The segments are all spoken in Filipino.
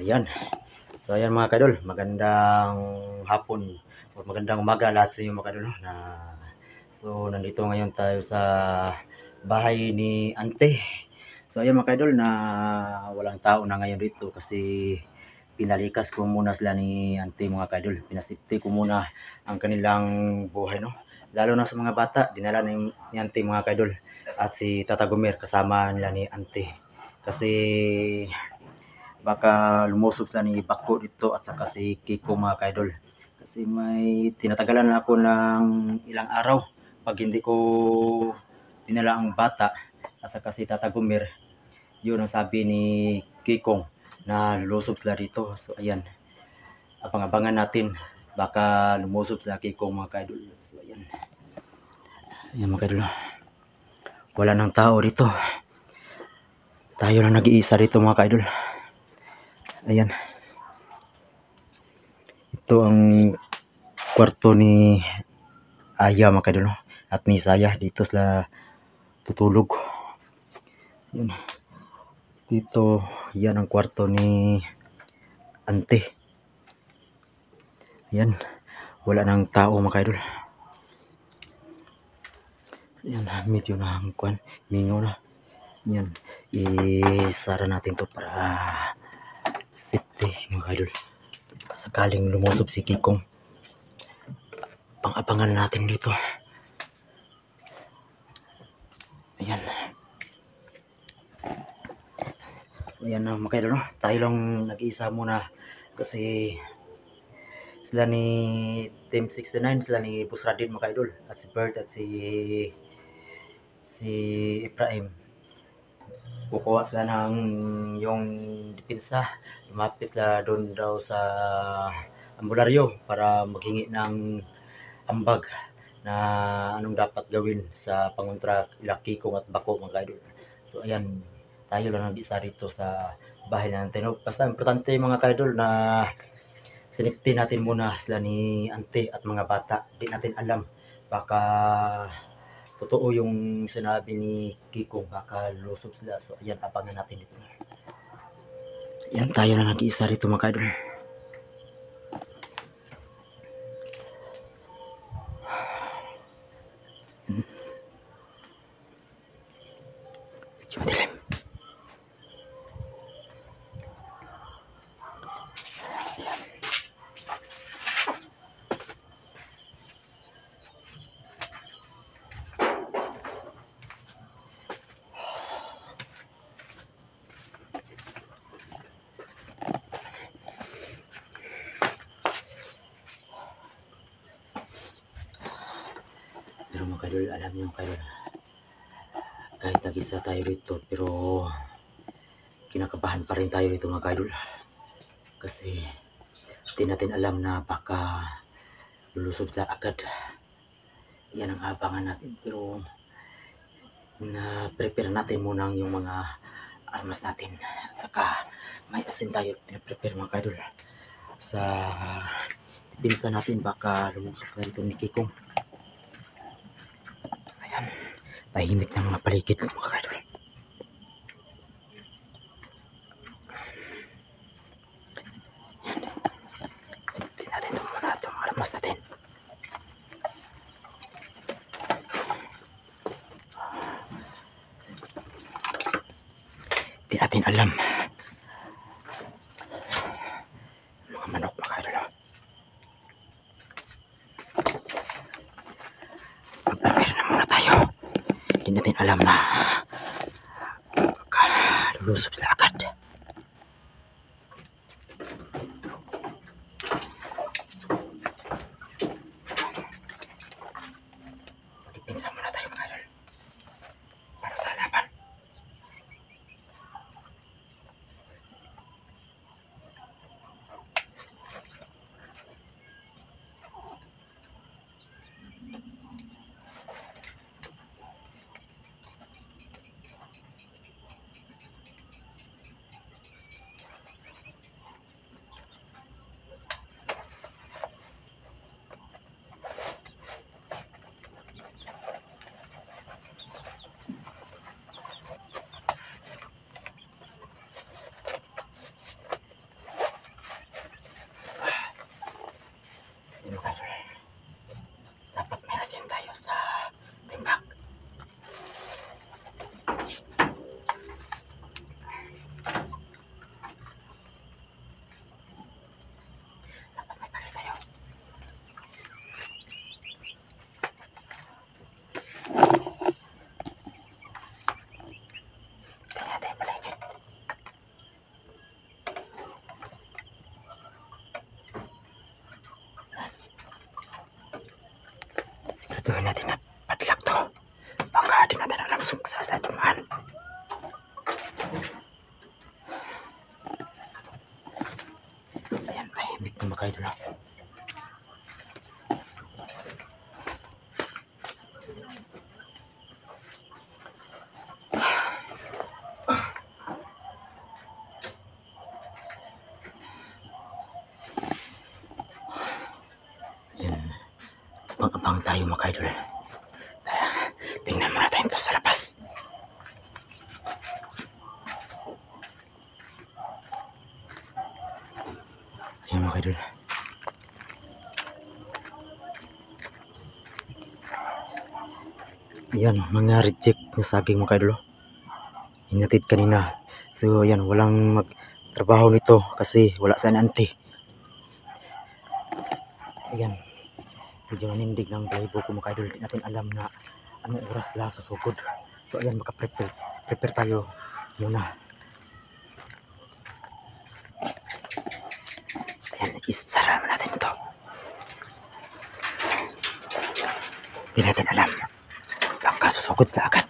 Ayan. So ayan mga kadol, magandang hapon o magandang umaga lahat sa inyo mga kadol. So nandito ngayon tayo sa bahay ni Ante. So ayan mga kadol, na walang tao na ngayon dito kasi pinalikas ko muna sila ni Ante mga kadol. Pinasipti ko muna ang kanilang buhay, no. Lalo na sa mga bata, dinala ni Ante mga kadol. At si Tata Gomer kasama nila ni Ante. Kasi baka lumusog sila ni Bako dito at saka si Kiko mga kaidol. Kasi may tinatagalan na ako ng ilang araw pag hindi ko dinala ang bata at saka si Tata Gumer. Yun ang sabi ni Kikong na lulusog sila dito. So ayan, abang-abangan natin, baka lumusog sila Kikong mga kaidol. So ayan, ayan mga kaidol, wala nang tao dito, tayo lang nag-iisa dito mga kaidol. Ayan, ito ang kwarto ni Aya mga kaidol, at ni Saya. Dito sila tutulog. Yan. Dito, yan ang kwarto ni Ante. Yan, wala nang tao mga kaidol. Yan, medyo na ang kwan, mingo na. Yan, isara natin to para safety mga kaidol. Sakaling lumusob si Kikong, pang-abangan natin dito. Ayan. Ayan na mga kaidol, no? Tayo lang nag-iisa muna kasi sila ni Team 69, sila ni Busradin mga kaidol, at si Bert at si Ibrahim. Kukuha sila ng yung depensa. Lumapit sila doon daw sa ambularyo para maghingi ng ambag na anong dapat gawin sa pangontra ila Kikong at Bako mga kaidol. So ayan, tayo lang nag-isa rito sa bahay natin. Basta importante mga kaidol na sinipti natin muna sila ni Ante at mga bata. Di natin alam, baka totoo yung sinabi ni Kikong, baka lusob sila. So ayan, abangan natin dito. Yan, tayo na nag-iisa rito mga kaidol. Medyo madilim. Pero mga kaidol, alam niyo kaidol, kahit nag-isa tayo dito, pero kinakabahan pa rin tayo dito mga kaidol. Kasi di natin alam na baka lulusob sila agad. Yan ang abangan natin, pero na-prepare natin muna yung mga armas natin. At saka may asin tayo pinaprepare mga kaidol sa pinsa natin, baka lumusok sila dito ni Kikong. Ayan, tahimik ng mga paligid mga kaidol. Sipin natin ito muna, itong armas natin. Di natin alam, mga manok mga kaidol. Prepare na muna tayo. Di natin alam na lulusob sila agad. Magpinsa muna tayo mga kaidol para sa laban. Doon natin na padlock to. Baka di natin alam sa dumaan. Ayan, tahimik na mga idol. Ayan, abang-abang tayo mga idol. Tingnan muna tayo ito sa labas. Ayan mga idol. Ayan, mga reject na saging mga idol. Hinatid kanina. So ayan, walang magtrabaho nito kasi wala sa auntie. Ayan, medyo nanindig ng blaybo ko mga idol. Di natin alam na anong oras lang sa sugod. So ayan, prepare tayo muna. Ayan, isara natin ito. Di natin alam. Baka susugod sa agad.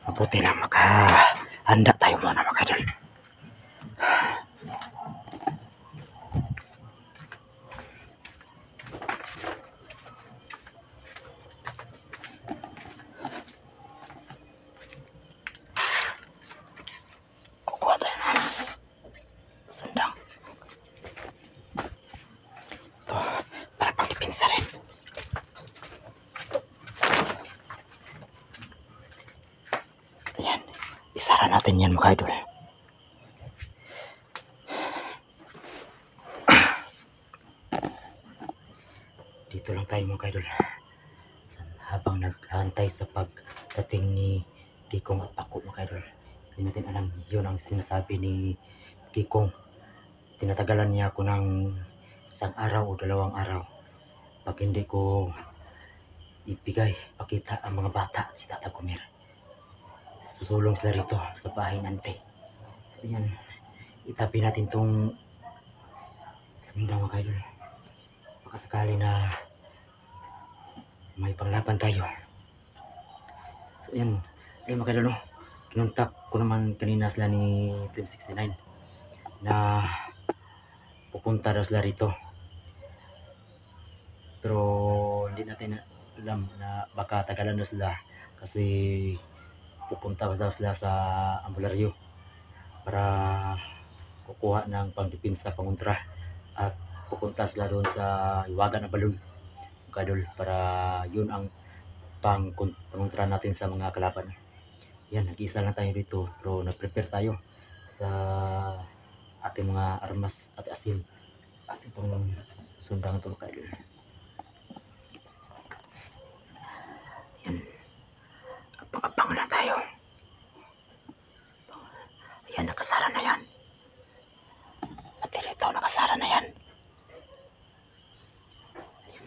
Mabuti lang makahanda tayo muna mga idol. Kukuha tayo ng sundang. Ito, para pang dipinsa rin. Ayan, isara natin yan mga idol. Dito lang tayo mga idol. Habang nag-aantay sa pagdating ni Kikong at ako mga idol. Hindi natin alam, yun ang sinasabi ni Kikong. Tinatagalan niya ako ng isang araw o 2 araw. Pag hindi ko pakita ang mga bata at si Tata Kumir. Susulong sila rito sa bahay ng ante. So yan, itabi natin tong sundang mga idol. Baka sakali na may panglaban tayo. So yan, ay mga idol, no? Kinontak ko naman kanina sila ni Team 69 na pupunta daw sila rito. Pero hindi natin alam na baka tagalan daw sila kasi pupunta daw sila sa ambularyo para kukuha ng pangdipinsa, pangontra, at pupunta sila doon sa Iwagan na Balon kadol para yun ang pangontra natin sa mga kalaban. Yan, nag-isa lang tayo dito pero nag-prepare tayo sa ating mga armas at asin at itong sundang ito kadol. Yan, abang-abang na tayo. Ayan, nakasara na yan. At dito, nakasara na yan.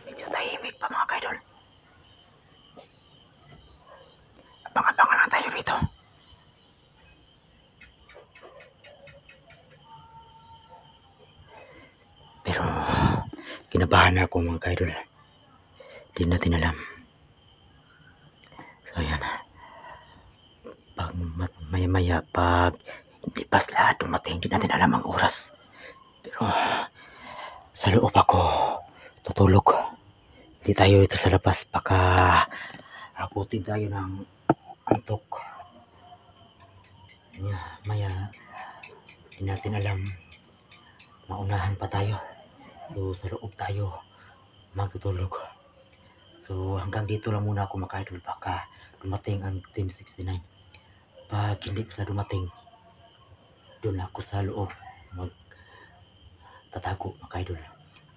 Medyo tahimik pa mga kaidol. Abang-abang lang tayo rito. Pero kinabahan ako mga kaidol. Hindi natin alam. So ayan, pag maya-maya, pag hindi pa sila dumating, hindi natin alam ang oras. Pero sa loob ako tutulog. Hindi tayo dito sa labas, baka abutin tayo ng antok. Maya hindi natin alam, maunahan pa tayo. So sa loob tayo magtutulog. So hanggang dito lang muna ako mga idol, baka dumating ang Team 69. Pag hindi sila dumating, doon ako sa loob magtatago mga idol.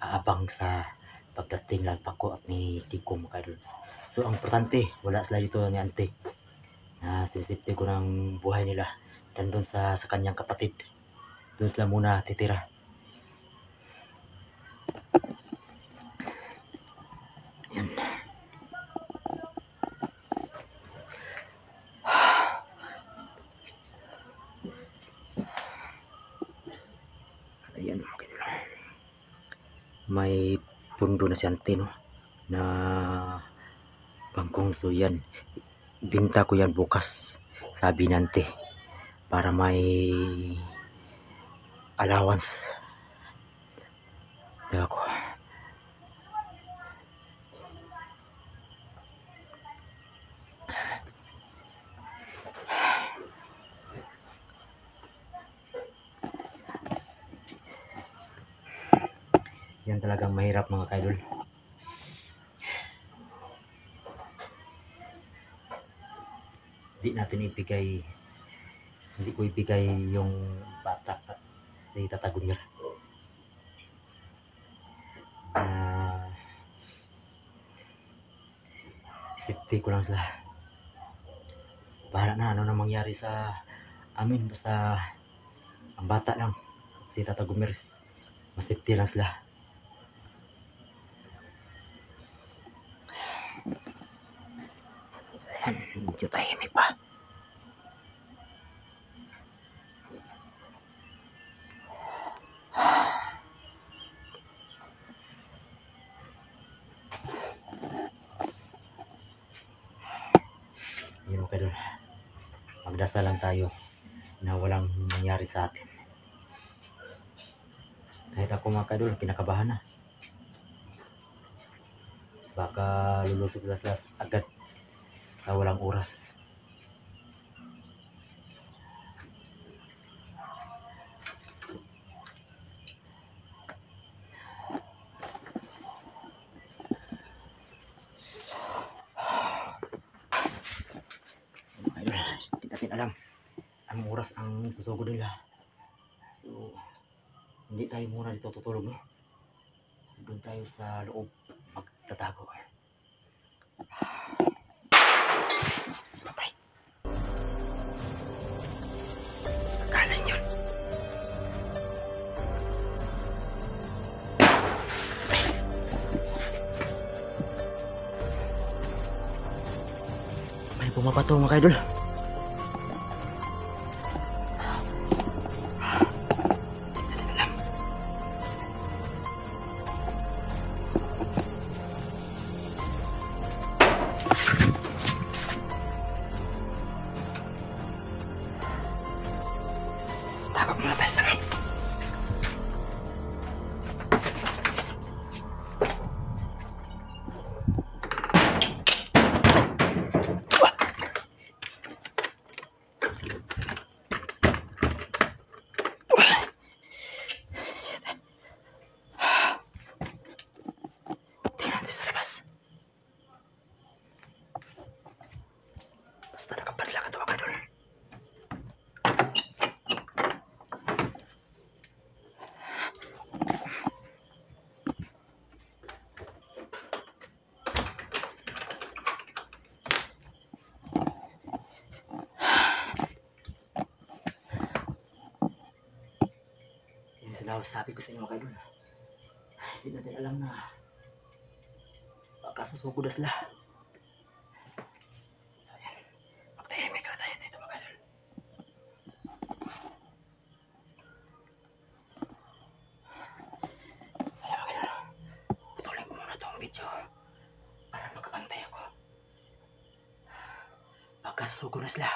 Aabang sa pagdating lang Pako at ni Kikong mga idol. So ang importante, wala sila dito ni ante. Sinisipte ko ng buhay nila. Dan doon sa kanyang kapatid. Doon sila muna titira. Yan. Ayan, may pundo na si ante, no? na bangkong. So yan, binta ko yan bukas, sabi nante, para may allowance. Diba ko. Yan talagang mahirap mga kaidol. Hindi ko ibigay yung bata si Tata Gunyer. Safety ko lang sila. Bahala na ano na mangyari sa amin, basta ang bata lang, si Tata Gunyer, masafety lang sila. Ayan, medyo tahimik pa. Yun okay doon. Magdasal lang tayo na walang nangyari sa atin. Kahit ako mga kadol, kinakabahan na. Baka lulusog sila agad na walang oras. Hindi natin alam ang oras ang susugod nila. So, hindi tayo muna dito tutulog, no? Doon tayo sa loob magtatago. Patay. Sakalan yun. Patay. May pumapato mga kaidol. Takot muna tayo sa loob. Tingnan natin sa labas. Basta nakapadla ka ito mga kadol. Sabi ko sa inyo mga kaidol, hindi natin alam na kasusugod na sila. So yan, magtahimik na tayo dito mga kaidol. So yan mga kaidol, putulin ko muna itong video para makapantay ako. Pagkasusugod na sila,